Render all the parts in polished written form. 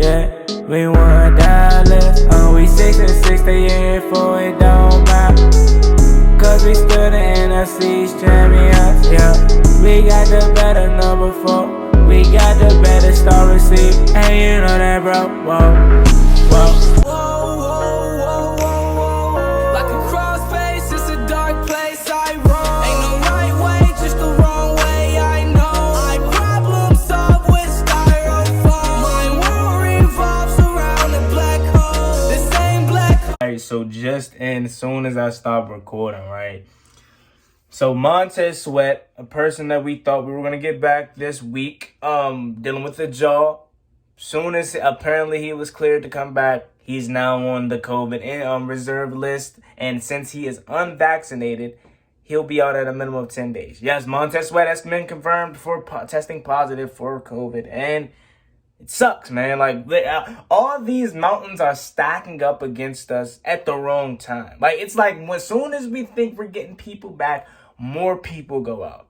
Yeah, we want Dallas. We 6-6, the year for it don't matter. Cause we still the NFC's champions. Yeah, we got the better number 4. We got the better star receiver. And you know that, bro. Whoa, whoa. So just as soon as I stopped recording, right? So Montez Sweat, a person that we thought we were gonna get back this week, dealing with the jaw. Soon as apparently he was cleared to come back, he's now on the COVID reserve list, and since he is unvaccinated, he'll be out at a minimum of 10 days. Yes, Montez Sweat has been confirmed for testing positive for COVID, and it sucks, man. Like, all these mountains are stacking up against us at the wrong time. Like, it's like as soon as we think we're getting people back, more people go out.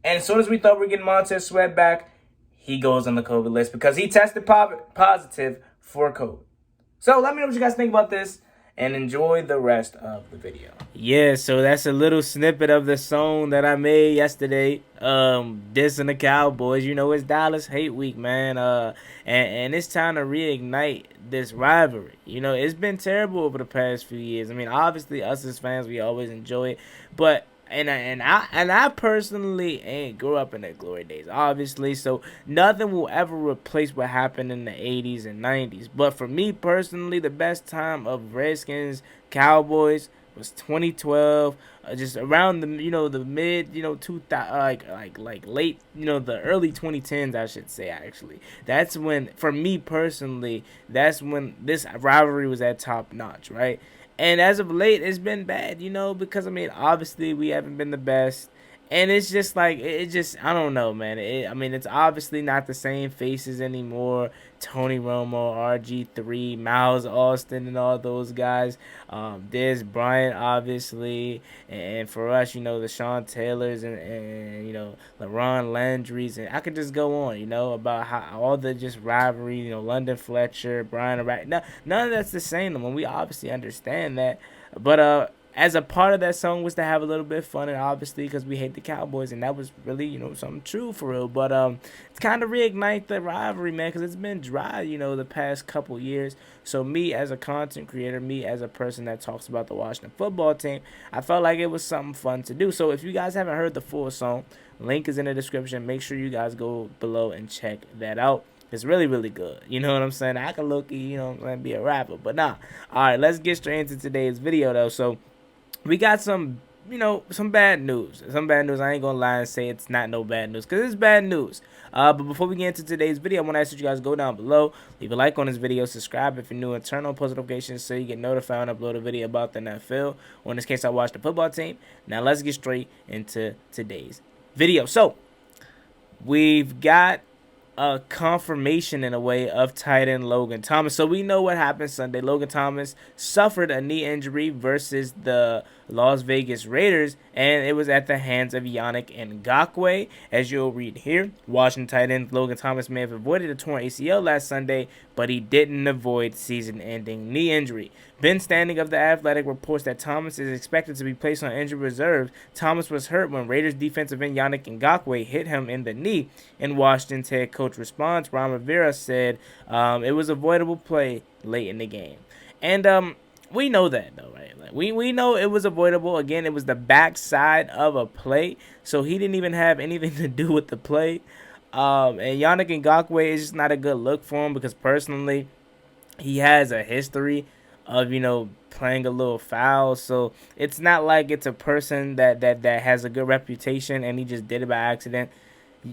And as soon as we thought we were getting Montez Sweat back, he goes on the COVID list because he tested positive for COVID. So let me know what you guys think about this, and enjoy the rest of the video. Yeah, so that's a little snippet of the song that I made yesterday, dissing the Cowboys. You know, it's Dallas hate week, man, and it's time to reignite this rivalry. You know, it's been terrible over the past few years. I mean, obviously, us as fans, we always enjoy it, but And I personally ain't grew up in the glory days, obviously, so nothing will ever replace what happened in the 80s and 90s. But for me personally, the best time of Redskins Cowboys was 2012, just around the the mid 2000, like late the early 2010s, I should say. Actually, that's when, for me personally, that's when this rivalry was at top notch, right? And as of late, it's been bad, because, I mean, obviously we haven't been the best. And it's just like, I don't know, man. It's obviously not the same faces anymore. Tony Romo, RG3, Miles Austin, and all those guys. There's Bryant, obviously. And for us, the Sean Taylors and LeRon Landry's. And I could just go on, about how all the just rivalry, London Fletcher, Brian, none of that's the same. I mean, we obviously understand that. But, as a part of that song was to have a little bit of fun, and obviously because we hate the Cowboys, and that was really, something true for real. But it's kind of reignite the rivalry, man, because it's been dry, the past couple years. So me as a content creator, me as a person that talks about the Washington football team, I felt like it was something fun to do. So if you guys haven't heard the full song, link is in the description. Make sure you guys go below and check that out. It's really, really good. You know what I'm saying? I can low-key, be a rapper, but nah. All right, let's get straight into today's video, though. So we got some bad news. Some bad news. I ain't gonna lie and say it's not no bad news, because it's bad news. But before we get into today's video, I want to ask that you guys go down below, leave a like on this video, subscribe if you're new, and turn on post notifications so you get notified when I upload a video about the NFL, or in this case, I watch the football team. Now, let's get straight into today's video. So, we've got a confirmation in a way of tight end Logan Thomas. So we know what happened Sunday. Logan Thomas suffered a knee injury versus the Las Vegas Raiders, and it was at the hands of Yannick Ngakoue. As you'll read here, Washington tight end Logan Thomas may have avoided a torn ACL last Sunday, but he didn't avoid season-ending knee injury. Ben Standing of The Athletic reports that Thomas is expected to be placed on injured reserve. Thomas was hurt when Raiders defensive end Yannick Ngakoue hit him in the knee. In Washington's head coach response, Ron Rivera said it was avoidable play late in the game. And we know that, though, right? Like, we know it was avoidable. Again, it was the backside of a play, so he didn't even have anything to do with the play. And Yannick Ngakoue is just not a good look for him, because personally, he has a history of, playing a little foul. So it's not like it's a person that has a good reputation and he just did it by accident.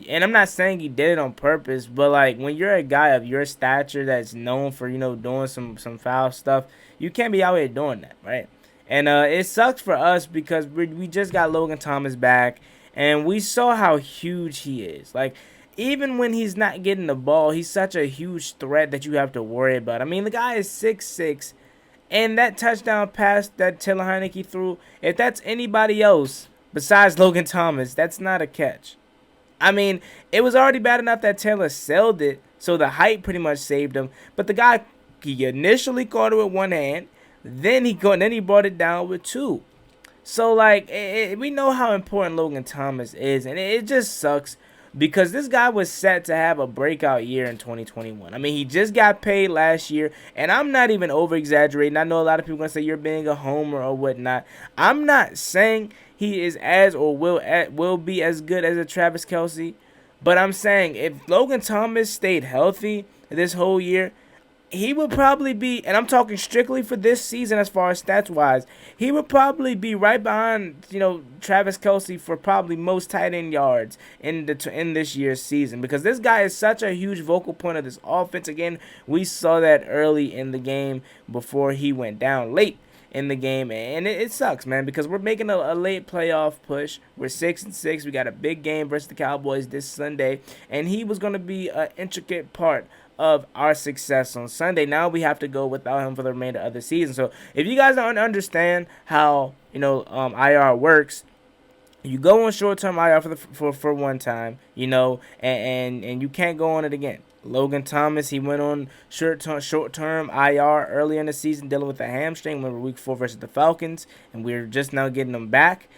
And I'm not saying he did it on purpose, but like, when you're a guy of your stature that's known for, doing some foul stuff, you can't be out here doing that, right? And it sucks for us because we just got Logan Thomas back, and we saw how huge he is. Like, even when he's not getting the ball, he's such a huge threat that you have to worry about. I mean, the guy is 6'6", and that touchdown pass that Taylor Heinicke threw, if that's anybody else besides Logan Thomas, that's not a catch. I mean, it was already bad enough that Taylor sailed it, So the height pretty much saved him. But the guy, he initially caught it with one hand, then he brought it down with two. So like we know how important Logan Thomas is, and it just sucks because this guy was set to have a breakout year in 2021. I mean, he just got paid last year, and I'm not even over exaggerating. I know a lot of people gonna say you're being a homer or whatnot. I'm not saying he is as or will be as good as a Travis Kelce, but I'm saying if Logan Thomas stayed healthy this whole year, he would probably be, and I'm talking strictly for this season as far as stats wise, he would probably be right behind, Travis Kelce for probably most tight end yards in this year's season, because this guy is such a huge vocal point of this offense. Again, we saw that early in the game before he went down late in the game, and it sucks, man, because we're making a late playoff push. We're 6-6. We got a big game versus the Cowboys this Sunday, and he was going to be an intricate part of our success on Sunday. Now we have to go without him for the remainder of the season. So if you guys don't understand how IR works, you go on short-term IR for one time, and you can't go on it again. Logan Thomas, he went on short-term IR earlier in the season dealing with a hamstring. Remember week 4 versus the Falcons, and we're just now getting him back.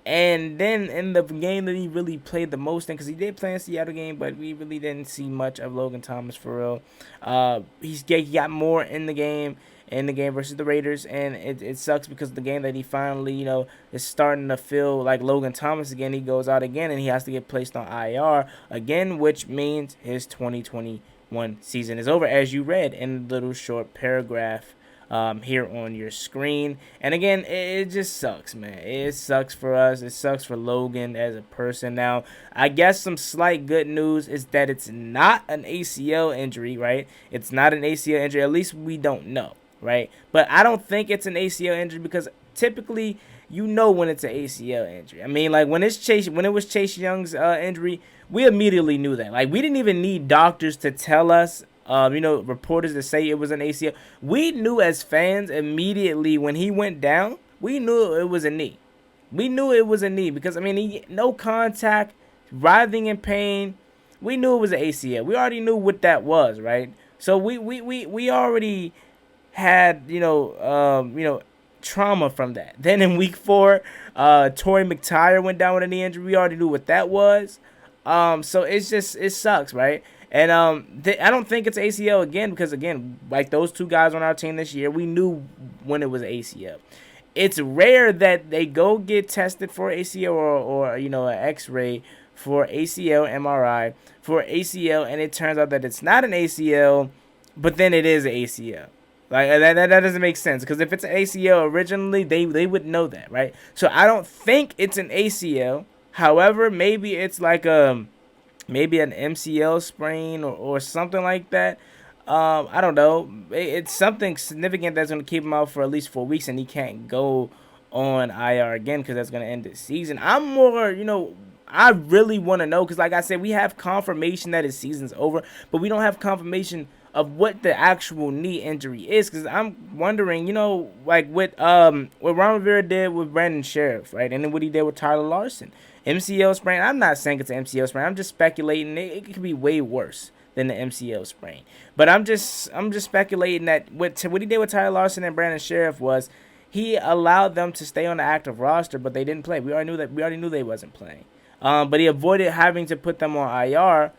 And then in the game that he really played the most in, because he did play in the Seattle game, but we really didn't see much of Logan Thomas for real. He got more in the game versus the Raiders, and it sucks because the game that he finally, is starting to feel like Logan Thomas again. He goes out again, and he has to get placed on IR again, which means his 2021 season is over, as you read in the little short paragraph here on your screen. And again, it just sucks, man. It sucks for us. It sucks for Logan as a person. Now, I guess some slight good news is that it's not an ACL injury, right? It's not an ACL injury. At least we don't know, right? But I don't think it's an ACL injury because typically when it's an ACL injury. I mean, like when it was Chase Young's injury, we immediately knew that. Like we didn't even need doctors to tell us, reporters to say it was an ACL. We knew as fans immediately when he went down. We knew it was a knee. We knew it was a knee because no contact, writhing in pain. We knew it was an ACL. We already knew what that was, right? So we already had trauma from that. Then in week 4, Torrey McTyer went down with a knee injury. We already knew what that was. So it sucks, right? And I don't think it's ACL again because, again, like those two guys on our team this year, we knew when it was ACL. It's rare that they go get tested for ACL or an X-ray for ACL, MRI, for ACL, and it turns out that it's not an ACL, but then it is an ACL. Like that doesn't make sense because if it's an ACL originally, they would know that, right? So I don't think it's an ACL. However, maybe it's like maybe an MCL sprain or something like that. I don't know. It's something significant that's going to keep him out for at least 4 weeks, and he can't go on IR again because that's going to end the season. I'm more, I really want to know because, like I said, we have confirmation that his season's over, but we don't have confirmation of what the actual knee injury is because I'm wondering, like what Ron Rivera did with Brandon Sheriff, right? And then what he did with Tyler Larson. MCL sprain, I'm not saying it's an MCL sprain. I'm just speculating it could be way worse than the MCL sprain. But I'm just speculating that what he did with Tyler Larson and Brandon Sheriff was he allowed them to stay on the active roster, but they didn't play. We already knew they wasn't playing. But he avoided having to put them on IR.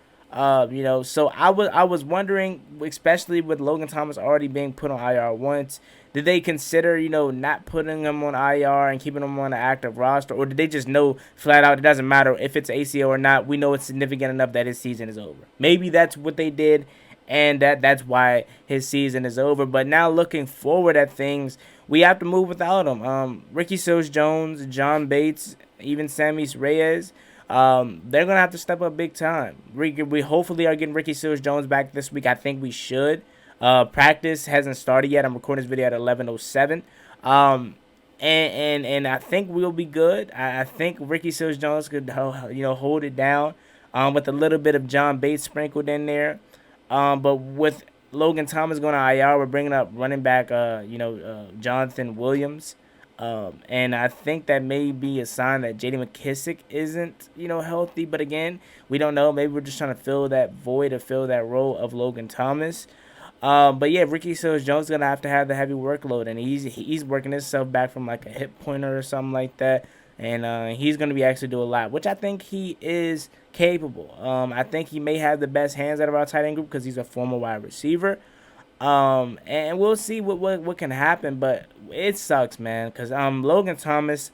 So I was wondering, especially with Logan Thomas already being put on IR once, did they consider, not putting him on IR and keeping him on the active roster, or did they just know flat out it doesn't matter if it's ACL or not? We know it's significant enough that his season is over. Maybe that's what they did, and that's why his season is over. But now looking forward at things, we have to move without him. Ricky Seals-Jones, John Bates, even Sammy Reyes. They're gonna have to step up big time. We hopefully are getting Ricky Seals-Jones back this week. I think we should. Practice hasn't started yet. I'm recording this video at 11:07. And I think we'll be good. I think Ricky Seals-Jones could hold it down. With a little bit of John Bates sprinkled in there. But with Logan Thomas going to IR, we're bringing up running back Jonathan Williams. And I think that may be a sign that J.D. McKissick isn't, healthy. But again, we don't know. Maybe we're just trying to fill that void or fill that role of Logan Thomas. But yeah, Ricky Seals-Jones is gonna have to have the heavy workload, and he's working himself back from like a hip pointer or something like that, and he's gonna be actually do a lot, which I think he is capable. I think he may have the best hands out of our tight end group because he's a former wide receiver. And we'll see what can happen, but it sucks, man, because Logan Thomas,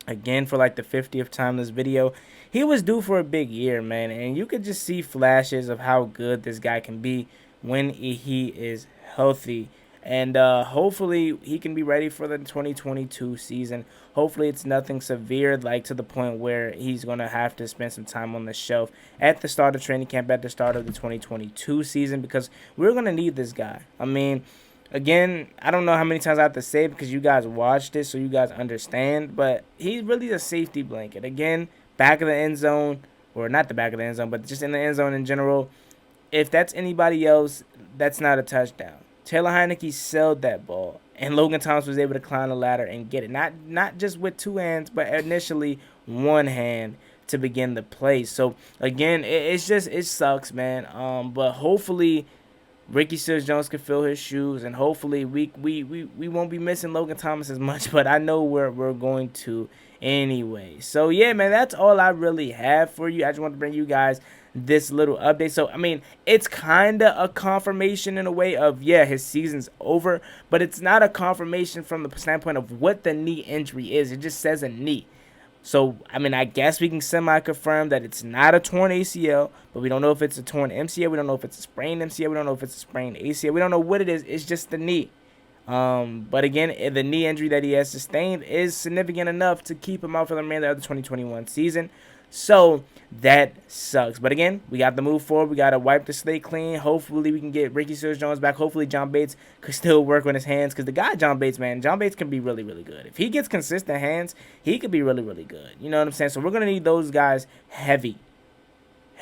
again for like the 50th time in this video, he was due for a big year, man, and you could just see flashes of how good this guy can be when he is healthy. And hopefully he can be ready for the 2022 season. Hopefully it's nothing severe, like to the point where he's going to have to spend some time on the shelf at the start of training camp, at the start of the 2022 season, because we're going to need this guy. I mean, again, I don't know how many times I have to say it because you guys watched this so you guys understand, but he's really a safety blanket. Again, back of the end zone, or not the back of the end zone, but just in the end zone in general. If that's anybody else, that's not a touchdown. Taylor Heinicke sold that ball, and Logan Thomas was able to climb the ladder and get it. Not just with two hands, but initially one hand to begin the play. So again, it sucks, man. But hopefully Ricky Seals-Jones can fill his shoes, and hopefully we won't be missing Logan Thomas as much. But I know we're going to anyway. So yeah, man, that's all I really have for you. I just want to bring you guys this little update. So I mean, it's kind of a confirmation in a way of, yeah, his season's over, but it's not a confirmation from the standpoint of what the knee injury is. It just says a knee. So I mean, I guess we can semi-confirm that it's not a torn ACL, but we don't know if it's a torn MCL. We don't know if it's a sprained MCL. We don't know if it's a sprained ACL. We don't know what it is. It's just the knee. But again, the knee injury that he has sustained is significant enough to keep him out for the remainder of the 2021 season. So that sucks. But again, we got to move forward. We got to wipe the slate clean. Hopefully we can get Ricky Seals-Jones back. Hopefully John Bates could still work on his hands, because the guy John Bates, man, John Bates can be really, really good. If he gets consistent hands, he could be really, really good. You know what I'm saying? So we're going to need those guys heavy,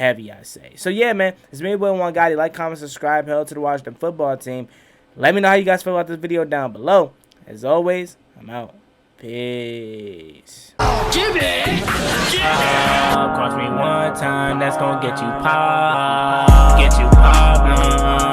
I say. So yeah, man, it's me, Will One Gotti. Like, comment, subscribe. Hell to the Washington football team. Let me know how you guys feel about this video down below. As always, I'm out. Peace. Give it! Cross me one time, that's gonna get you popped. Get you popped.